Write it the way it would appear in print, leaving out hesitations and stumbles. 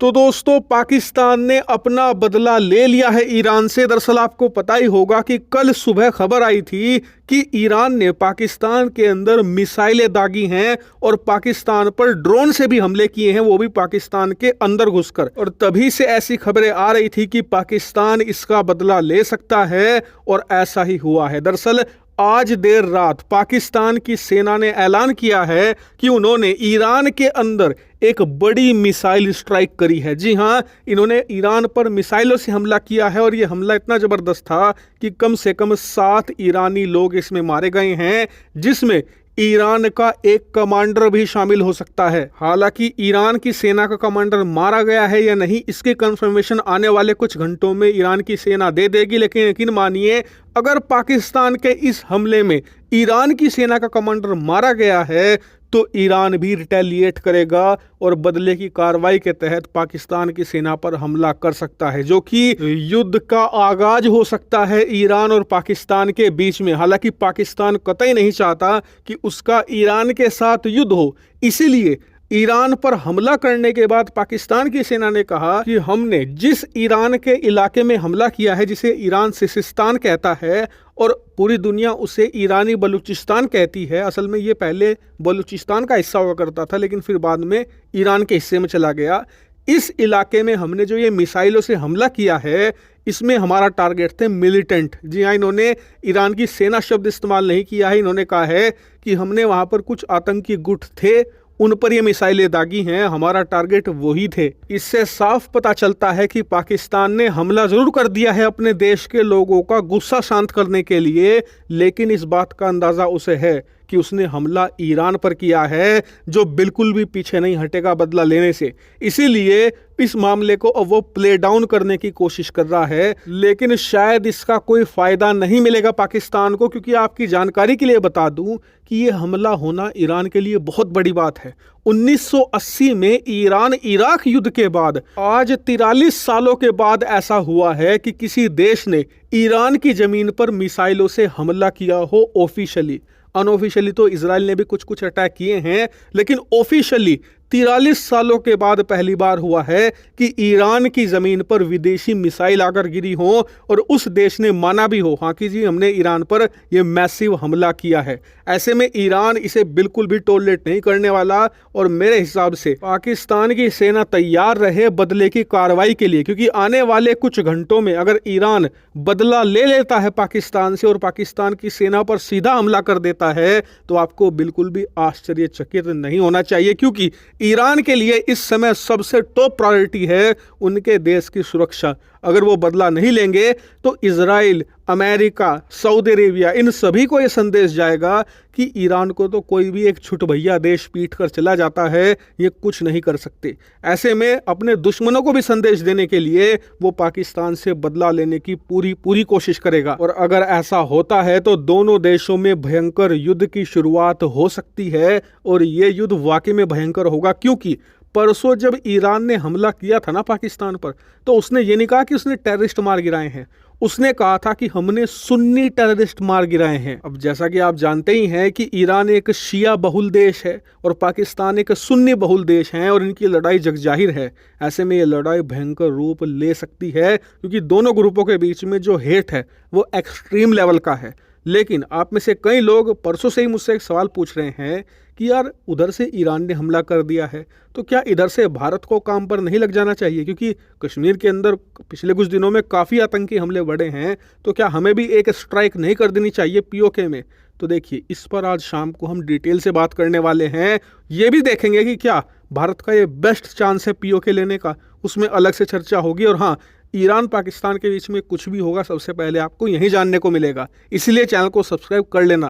तो दोस्तों, पाकिस्तान ने अपना बदला ले लिया है ईरान से। दरअसल आपको पता ही होगा कि कल सुबह खबर आई थी कि ईरान ने पाकिस्तान के अंदर मिसाइलें दागी हैं और पाकिस्तान पर ड्रोन से भी हमले किए हैं, वो भी पाकिस्तान के अंदर घुसकर। और तभी से ऐसी खबरें आ रही थी कि पाकिस्तान इसका बदला ले सकता है और ऐसा ही हुआ है। दरअसल आज देर रात पाकिस्तान की सेना ने ऐलान किया है कि उन्होंने ईरान के अंदर एक बड़ी मिसाइल स्ट्राइक करी है। जी हां, इन्होंने ईरान पर मिसाइलों से हमला किया है और ये हमला इतना ज़बरदस्त था कि कम से कम 7 ईरानी लोग इसमें मारे गए हैं, जिसमें ईरान का एक कमांडर भी शामिल हो सकता है। हालांकि ईरान की सेना का कमांडर मारा गया है या नहीं, इसके कंफर्मेशन आने वाले कुछ घंटों में ईरान की सेना दे देगी। लेकिन यकीन मानिए, अगर पाकिस्तान के इस हमले में ईरान की सेना का कमांडर मारा गया है तो ईरान भी रिटेलिएट करेगा और बदले की कार्रवाई के तहत पाकिस्तान की सेना पर हमला कर सकता है, जो कि युद्ध का आगाज हो सकता है ईरान और पाकिस्तान के बीच में। हालांकि पाकिस्तान कतई नहीं चाहता कि उसका ईरान के साथ युद्ध हो, इसीलिए ईरान पर हमला करने के बाद पाकिस्तान की सेना ने कहा कि हमने जिस ईरान के इलाके में हमला किया है, जिसे ईरान सिस्तान कहता है और पूरी दुनिया उसे ईरानी बलूचिस्तान कहती है, असल में ये पहले बलूचिस्तान का हिस्सा हुआ करता था लेकिन फिर बाद में ईरान के हिस्से में चला गया। इस इलाके में हमने जो ये मिसाइलों से हमला किया है, इसमें हमारा टारगेट थे मिलिटेंट। जी हाँ, इन्होंने ईरान की सेना शब्द इस्तेमाल नहीं किया है, इन्होंने कहा है कि हमने वहाँ पर कुछ आतंकी गुट थे, उन पर ये मिसाइलें दागी हैं, हमारा टारगेट वही थे। इससे साफ पता चलता है कि पाकिस्तान ने हमला जरूर कर दिया है अपने देश के लोगों का गुस्सा शांत करने के लिए, लेकिन इस बात का अंदाजा उसे है कि उसने हमला ईरान पर किया है, जो बिल्कुल भी पीछे नहीं हटेगा बदला लेने से। इसीलिए इस मामले को अब वो प्ले डाउन करने की कोशिश कर रहा है, लेकिन शायद इसका कोई फायदा नहीं मिलेगा पाकिस्तान को, क्योंकि आपकी जानकारी के लिए बता दूं कि ये हमला होना ईरान के लिए बहुत बड़ी बात है। 1980 में ईरान इराक युद्ध के बाद आज 43 सालों के बाद ऐसा हुआ है कि किसी देश ने ईरान की जमीन पर मिसाइलों से हमला किया हो ऑफिशियली। अनऑफिशियली तो इजराइल ने भी कुछ अटैक किए हैं, लेकिन ऑफिशियली 43 सालों के बाद पहली बार हुआ है कि ईरान की ज़मीन पर विदेशी मिसाइल आकर गिरी हो और उस देश ने माना भी हो, हाँ कि जी हमने ईरान पर यह मैसिव हमला किया है। ऐसे में ईरान इसे बिल्कुल भी टॉलरेट नहीं करने वाला और मेरे हिसाब से पाकिस्तान की सेना तैयार रहे बदले की कार्रवाई के लिए, क्योंकि आने वाले कुछ घंटों में अगर ईरान बदला ले लेता है पाकिस्तान से और पाकिस्तान की सेना पर सीधा हमला कर देता है तो आपको बिल्कुल भी आश्चर्यचकित नहीं होना चाहिए, क्योंकि ईरान के लिए इस समय सबसे टॉप प्रायोरिटी है उनके देश की सुरक्षा। अगर वो बदला नहीं लेंगे तो इजराइल, अमेरिका, सऊदी अरेबिया, इन सभी को ये संदेश जाएगा कि ईरान को तो कोई भी एक छुटभैया देश पीट कर चला जाता है, ये कुछ नहीं कर सकते। ऐसे में अपने दुश्मनों को भी संदेश देने के लिए वो पाकिस्तान से बदला लेने की पूरी कोशिश करेगा। और अगर ऐसा होता है तो दोनों देशों में भयंकर युद्ध की शुरुआत हो सकती है और ये युद्ध वाकई में भयंकर होगा, क्योंकि परसों जब ईरान ने हमला किया था ना पाकिस्तान पर, तो उसने ये नहीं कहा कि उसने टेररिस्ट मार गिराए हैं, उसने कहा था कि हमने सुन्नी टेररिस्ट मार गिराए हैं। अब जैसा कि आप जानते ही हैं कि ईरान एक शिया बहुल देश है और पाकिस्तान एक सुन्नी बहुल देश है और इनकी लड़ाई जगजाहिर है। ऐसे में ये लड़ाई भयंकर रूप ले सकती है, क्योंकि दोनों ग्रुपों के बीच में जो हेट है वो एक्सट्रीम लेवल का है। लेकिन आप में से कई लोग परसों से ही मुझसे एक सवाल पूछ रहे हैं कि यार, उधर से ईरान ने हमला कर दिया है तो क्या इधर से भारत को काम पर नहीं लग जाना चाहिए, क्योंकि कश्मीर के अंदर पिछले कुछ दिनों में काफ़ी आतंकी हमले बढ़े हैं, तो क्या हमें भी एक स्ट्राइक नहीं कर देनी चाहिए पीओके में। तो देखिए, इस पर आज शाम को हम डिटेल से बात करने वाले हैं। ये भी देखेंगे कि क्या भारत का ये बेस्ट चांस है पीओके लेने का, उसमें अलग से चर्चा होगी। और हाँ, ईरान पाकिस्तान के बीच में कुछ भी होगा सबसे पहले आपको यही जानने को मिलेगा, इसलिए चैनल को सब्सक्राइब कर लेना।